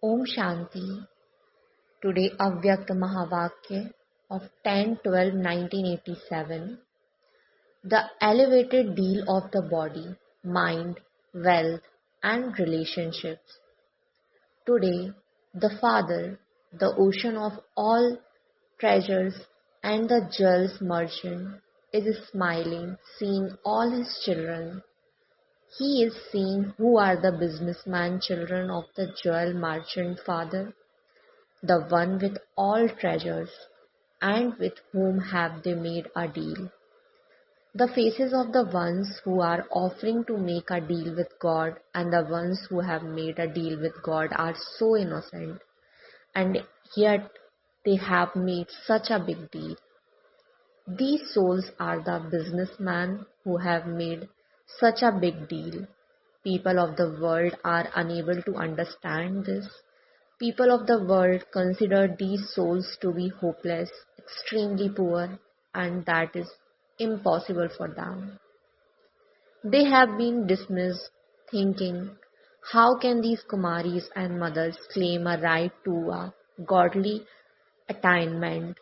Om Shanti. Today Avkyat Mahavakya of 10-12-1987. The elevated deal of the body, mind, wealth and relationships. Today the Father, the ocean of all treasures and the jewels merchant, is smiling, seeing all his children. He is seeing who are the businessman children of the jewel merchant father, the one with all treasures, and with whom have they made a deal. The faces of the ones who are offering to make a deal with God and the ones who have made a deal with God are so innocent, and yet they have made such a big deal. These souls are the businessmen who have made such a big deal. People of the world are unable to understand this. People of the world consider these souls to be hopeless, extremely poor, and that is impossible for them. They have been dismissed, thinking, how can these Kumaris and mothers claim a right to a godly attainment?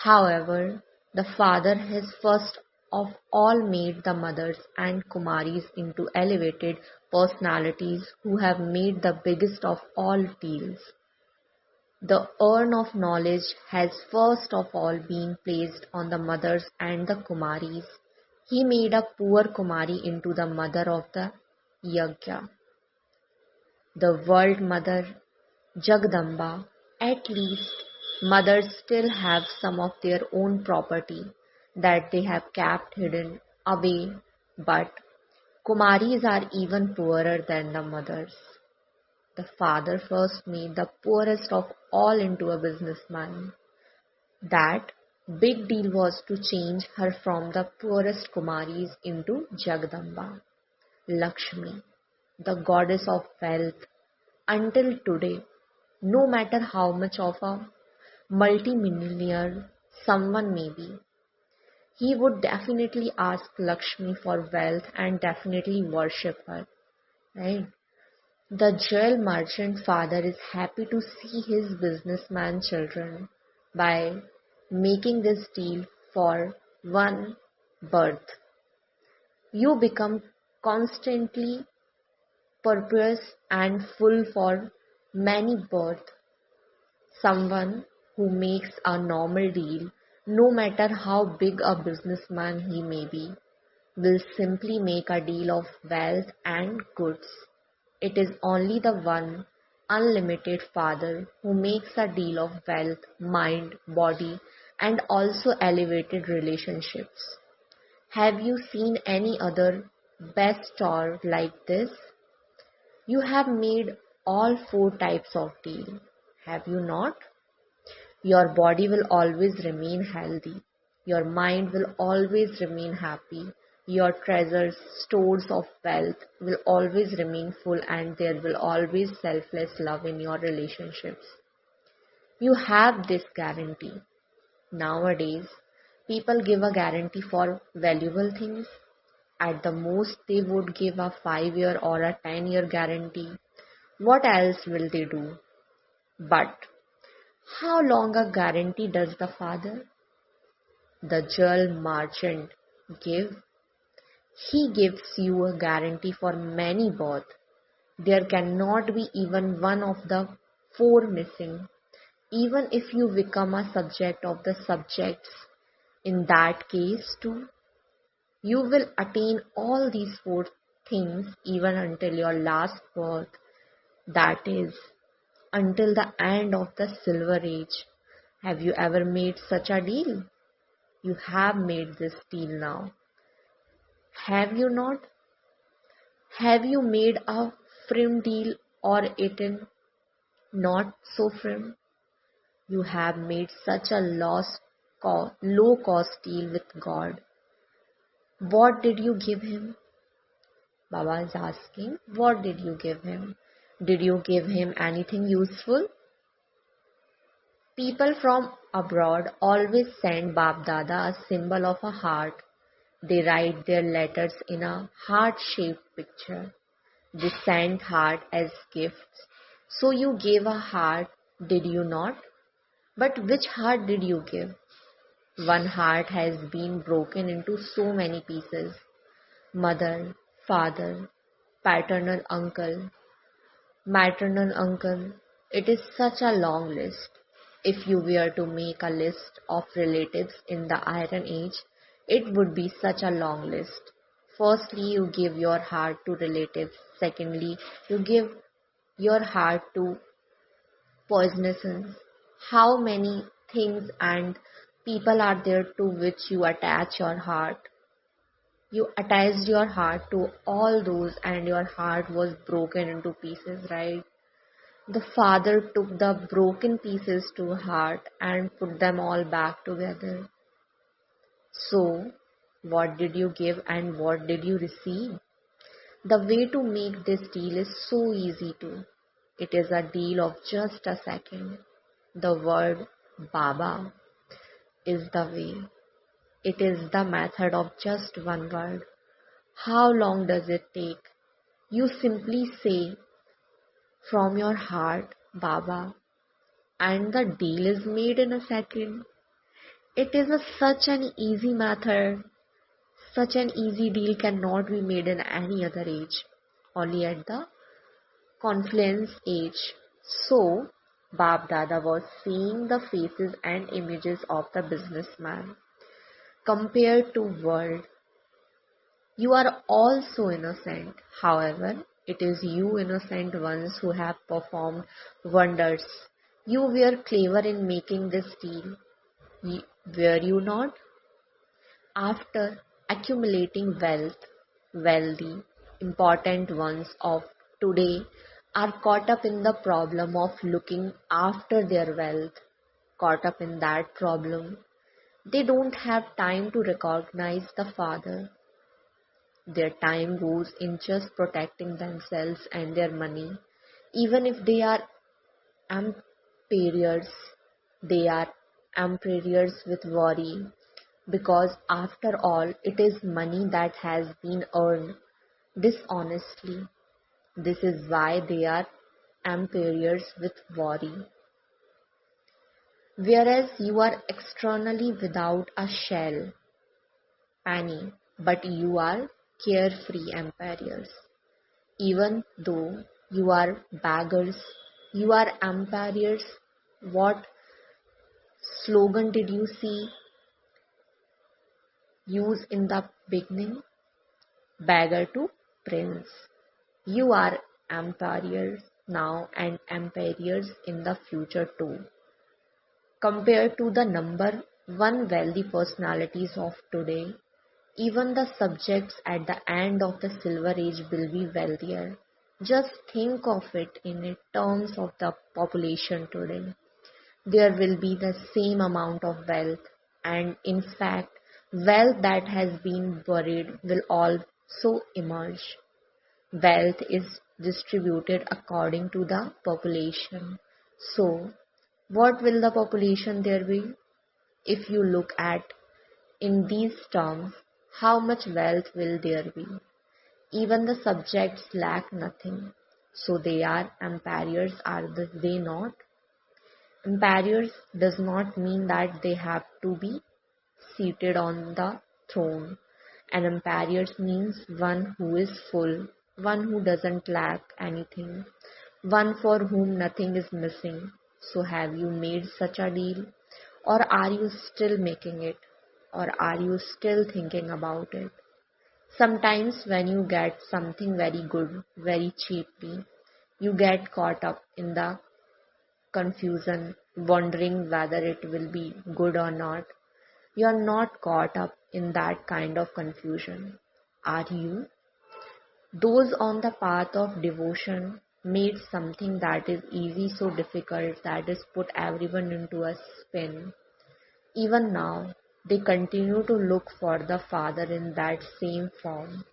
However, the Father has first of all made the mothers and Kumaris into elevated personalities who have made the biggest of all deals. The urn of knowledge has first of all been placed on the mothers and the Kumaris. He made a poor Kumari into the mother of the Yajna. The world mother, Jagdamba, at least mothers still have some of their own property that they have kept hidden away, but Kumaris are even poorer than the mothers. The father first made the poorest of all into a businessman. That big deal was to change her from the poorest Kumaris into Jagdamba, Lakshmi, the goddess of wealth. Until today, no matter how much of a multimillionaire someone may be, he would definitely ask Lakshmi for wealth and definitely worship her, right? The jewel merchant father is happy to see his businessman children by making this deal for one birth. You become constantly purpose and full for many births. Someone who makes a normal deal, no matter how big a businessman he may be, will simply make a deal of wealth and goods. It is only the one unlimited Father who makes a deal of wealth, mind, body, and also elevated relationships. Have you seen any other best store like this? You have made all four types of deal, have you not? Your body will always remain healthy. Your mind will always remain happy. Your treasures, stores of wealth will always remain full, and there will always selfless love in your relationships. You have this guarantee. Nowadays, people give a guarantee for valuable things. At the most, they would give a 5-year or a 10-year guarantee. What else will they do? But how long a guarantee does the Father, the jewel merchant, give? He gives you a guarantee for many births. There cannot be even one of the four missing. Even if you become a subject of the subjects, in that case too, you will attain all these four things even until your last birth. That is, until the end of the Silver Age. Have you ever made such a deal? You have made this deal now. Have you not? Have you made a firm deal or it not so firm? You have made such a low cost deal with God. What did you give him? Baba is asking, what did you give him? Did you give him anything useful? People from abroad always send Bab Dada a symbol of a heart. They write their letters in a heart-shaped picture. They send heart as gifts. So you gave a heart, did you not? But which heart did you give? One heart has been broken into so many pieces. Mother, father, paternal uncle, maternal uncle. It is such a long list. If you were to make a list of relatives in the Iron Age, it would be such a long list. Firstly, you give your heart to relatives. Secondly, you give your heart to poisonousness. How many things and people are there to which you attach your heart? You attached your heart to all those, and your heart was broken into pieces, right? The father took the broken pieces to heart and put them all back together. So, what did you give and what did you receive? The way to make this deal is so easy too. It is a deal of just a second. The word Baba is the way. It is the method of just one word. How long does it take? You simply say from your heart, Baba, and the deal is made in a second. It is such an easy method. Such an easy deal cannot be made in any other age, only at the confluence age. So, Bab Dada was seeing the faces and images of the businessman. Compared to world, you are all so innocent. However, it is you innocent ones who have performed wonders. You were clever in making this deal. Were you not? After accumulating wealth, wealthy, important ones of today are caught up in the problem of looking after their wealth, caught up in that problem. They don't have time to recognize the Father. Their time goes in just protecting themselves and their money. Even if they are emperors, they are emperors with worry, because after all, it is money that has been earned dishonestly. This is why they are emperors with worry. Whereas you are externally without a shell, penny, but you are carefree emperors. Even though you are beggars, you are emperors. What slogan did you see use in the beginning? Beggar to prince. You are emperors now and emperors in the future too. Compared to the number one wealthy personalities of today, even the subjects at the end of the Silver Age will be wealthier. Just think of it in terms of the population today. There will be the same amount of wealth, and in fact, wealth that has been buried will also emerge. Wealth is distributed according to the population. So, what will the population there be? If you look at in these terms, how much wealth will there be? Even the subjects lack nothing. So they are empires, are they not? Empires does not mean that they have to be seated on the throne. An empire means one who is full, one who doesn't lack anything, one for whom nothing is missing. So have you made such a deal? Or are you still making it? Or are you still thinking about it? Sometimes when you get something very good, very cheaply, you get caught up in the confusion, wondering whether it will be good or not. You are not caught up in that kind of confusion, are you? Those on the path of devotion made something that is easy so difficult that is put everyone into a spin. Even now, they continue to look for the Father in that same form.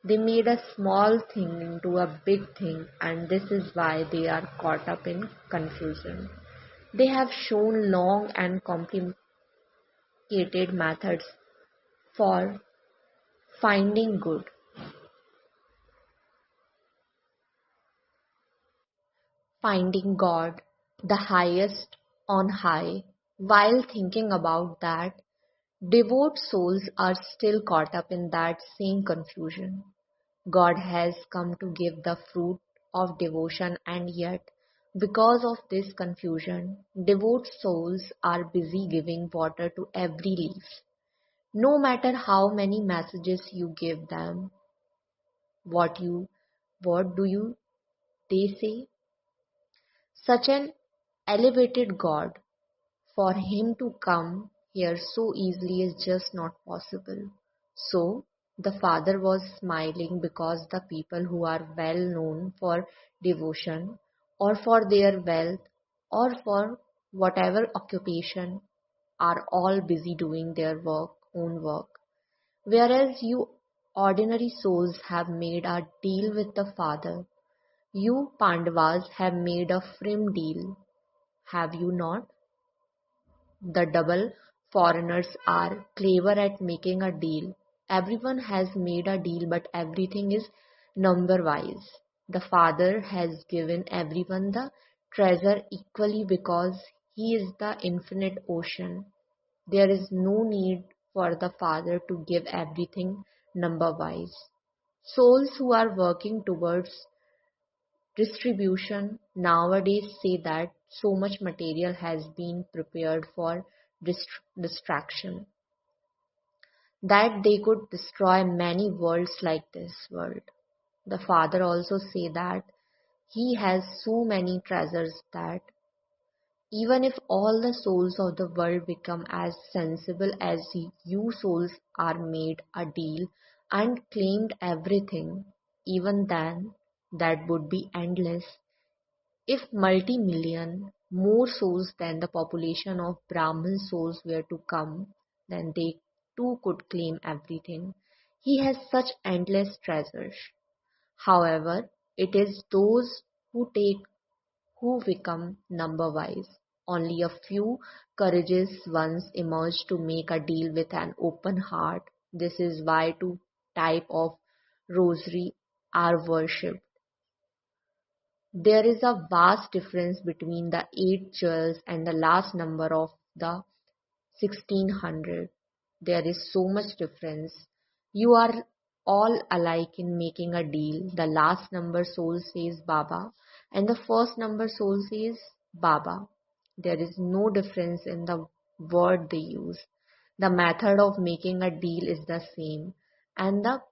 They made a small thing into a big thing, and this is why they are caught up in confusion. They have shown long and complicated methods for finding good. finding God, the highest on high. While thinking about that, devout souls are still caught up in that same confusion. God has come to give the fruit of devotion, and yet, because of this confusion, devout souls are busy giving water to every leaf. No matter how many messages you give them, what you what do you they say? Such an elevated God, for him to come here so easily is just not possible. So the father was smiling because the people who are well known for devotion or for their wealth or for whatever occupation are all busy doing their own work. Whereas you ordinary souls have made a deal with the father. You Pandavas have made a firm deal, have you not? The double foreigners are clever at making a deal. Everyone has made a deal, but everything is number wise. The Father has given everyone the treasure equally because He is the infinite ocean. There is no need for the Father to give everything number wise. Souls who are working towards distribution nowadays say that so much material has been prepared for distraction that they could destroy many worlds like this world. The father also say that he has so many treasures that even if all the souls of the world become as sensible as you souls are made a deal and claimed everything, even then that would be endless. If multi-million more souls than the population of Brahmin souls were to come, then they too could claim everything. He has such endless treasures. However, it is those who become number-wise. Only a few courageous ones emerge to make a deal with an open heart. This is why two types of rosary are worshipped. There is a vast difference between the eight jewels and the last number of the 1600. There is so much difference. You are all alike in making a deal. The last number soul says Baba and the first number soul says Baba. There is no difference in the word they use. The method of making a deal is the same, and the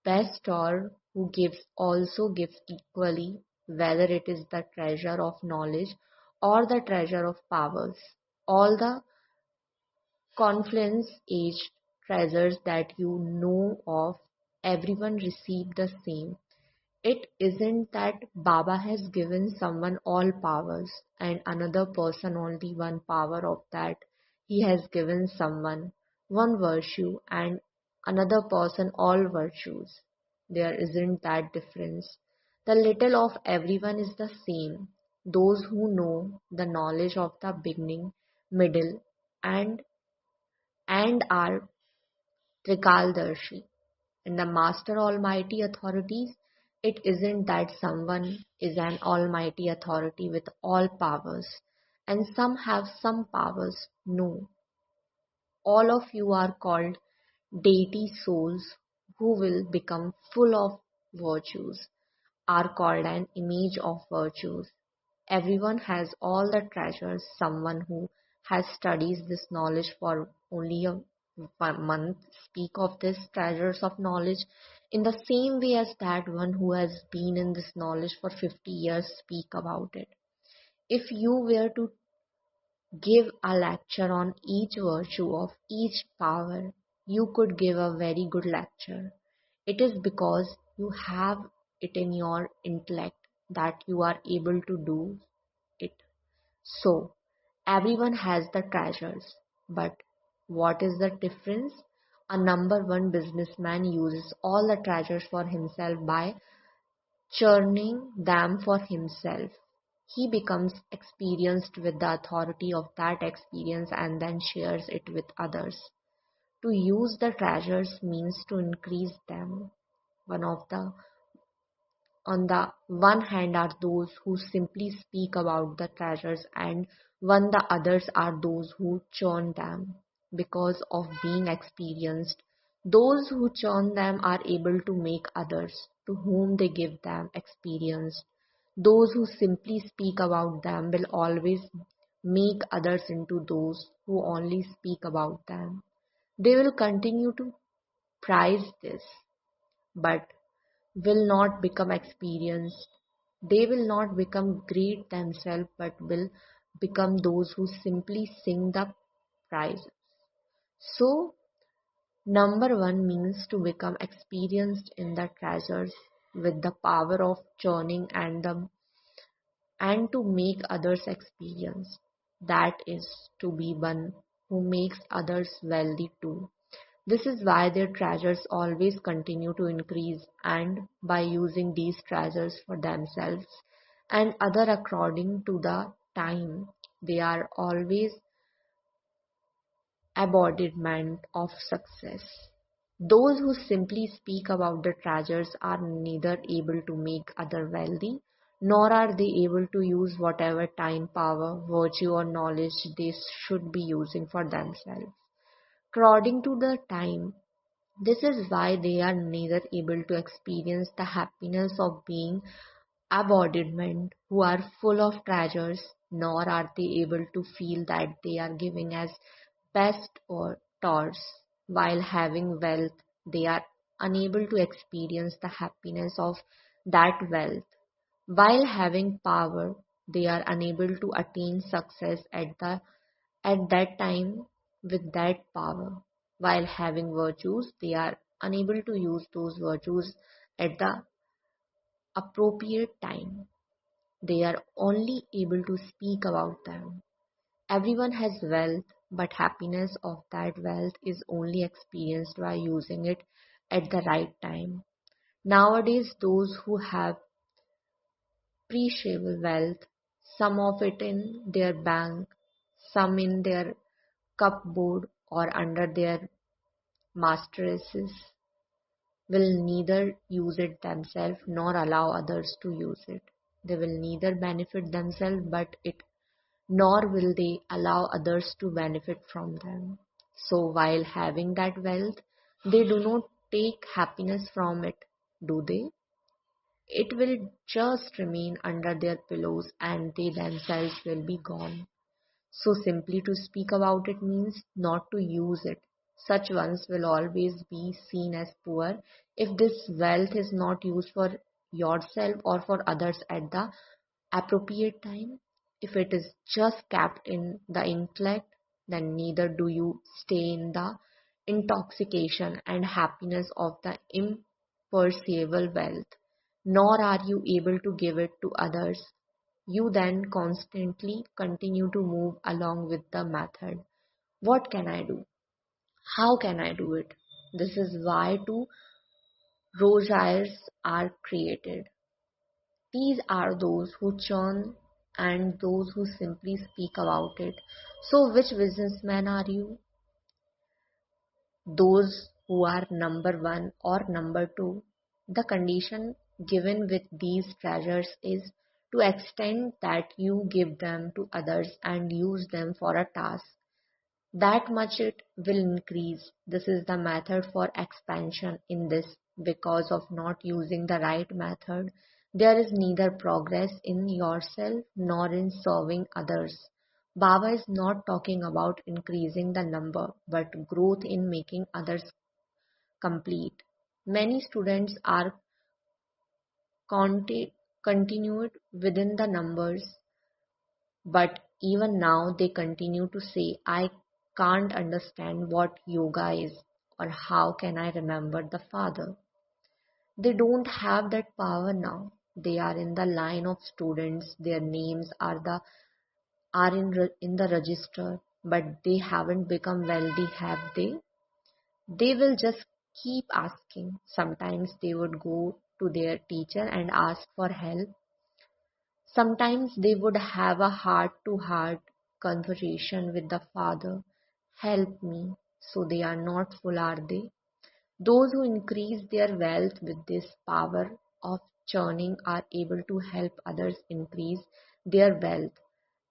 bestor who gives also gives equally, whether it is the treasure of knowledge or the treasure of powers. All the confluence age treasures that you know of, everyone received the same. It isn't that Baba has given someone all powers and another person only one power of that. He has given someone one virtue and another person all virtues. There isn't that difference. The little of everyone is the same. Those who know the knowledge of the beginning, middle, and are Trikaldarshi. In the Master Almighty authorities, it isn't that someone is an almighty authority with all powers and some have some powers. No, all of you are called deity souls who will become full of virtues, are called an image of virtues. Everyone has all the treasures. Someone who has studied this knowledge for only a month speak of these treasures of knowledge in the same way as that one who has been in this knowledge for 50 years speak about it. If you were to give a lecture on each virtue of each power, you could give a very good lecture. It is because you have it in your intellect that you are able to do it. So, everyone has the treasures, but what is the difference? A number one businessman uses all the treasures for himself by churning them for himself. He becomes experienced with the authority of that experience and then shares it with others. To use the treasures means to increase them. One of the on the one hand are those who simply speak about the treasures, and on the others are those who churn them because of being experienced. Those who churn them are able to make others to whom they give them experience. Those who simply speak about them will always make others into those who only speak about them. They will continue to prize this, but will not become experienced. They will not become great themselves, but will become those who simply sing the praises. So, number one means to become experienced in the treasures with the power of churning and to make others experience. That is to be one who makes others wealthy too. This is why their treasures always continue to increase, and by using these treasures for themselves and other according to the time, they are always embodiment of success. Those who simply speak about the treasures are neither able to make other wealthy, nor are they able to use whatever time, power, virtue, or knowledge they should be using for themselves. According to the time, this is why they are neither able to experience the happiness of being embodiment who are full of treasures, nor are they able to feel that they are giving as best or tours. While having wealth, they are unable to experience the happiness of that wealth. While having power, they are unable to attain success at that time with that power. While having virtues, they are unable to use those virtues at the appropriate time. They are only able to speak about them. Everyone has wealth, but happiness of that wealth is only experienced by using it at the right time. Nowadays, those who have appreciable wealth, some of it in their bank, some in their cupboard or under their mattresses, will neither use it themselves nor allow others to use it. They will neither benefit themselves but it nor will they allow others to benefit from them. So while having that wealth, they do not take happiness from it, do they? It will just remain under their pillows and they themselves will be gone. So simply to speak about it means not to use it. Such ones will always be seen as poor if this wealth is not used for yourself or for others at the appropriate time. If it is just kept in the intellect, then neither do you stay in the intoxication and happiness of the imperceivable wealth, nor are you able to give it to others. You then constantly continue to move along with the method. What can I do? How can I do it? This is why two rosaires are created. These are those who churn and those who simply speak about it. So, which businessman are you? Those who are number one or number two? The condition given with these treasures is to extend that you give them to others and use them for a task that much it will increase. This is the method for expansion in this. Because of not using the right method, there is neither progress in yourself nor in serving others. Baba is not talking about increasing the number, but growth in making others complete. Many students are continued within the numbers, but even now they continue to say, I can't understand what yoga is or how can I remember the Father. They don't have that power now. They are in the line of students. Their names are in the register, but they haven't become wealthy, have they? They will just keep asking. Sometimes they would go to their teacher and ask for help. Sometimes they would have a heart-to-heart conversation with the Father. Help me. So they are not full, are they? Those who increase their wealth with this power of churning are able to help others increase their wealth.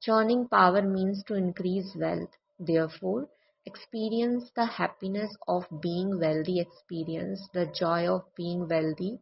Churning power means to increase wealth. Therefore, experience the happiness of being wealthy, experience the joy of being wealthy.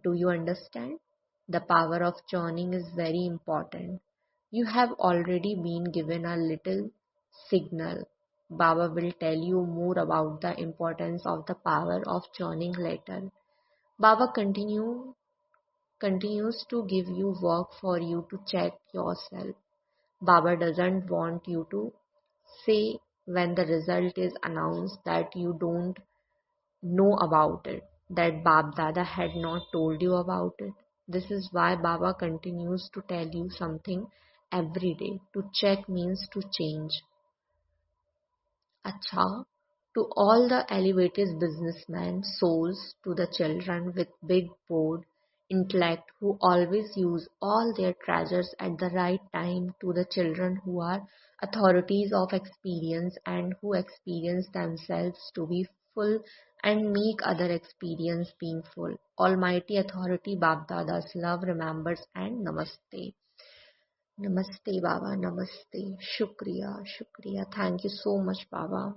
Do you understand? The power of churning is very important. You have already been given a little signal. Baba will tell you more about the importance of the power of churning later. Baba continues to give you work for you to check yourself. Baba doesn't want you to say when the result is announced that you don't know about it, that Bab Dada had not told you about it. This is why Baba continues to tell you something every day. To check means to change. Acha, to all the elevated businessmen, souls, to the children with big board intellect who always use all their treasures at the right time, to the children who are authorities of experience and who experience themselves to be full and make other experience being full. Almighty Authority Babdada's love remembers and namaste. Namaste Baba, namaste. Shukriya, shukriya. Thank you so much Baba.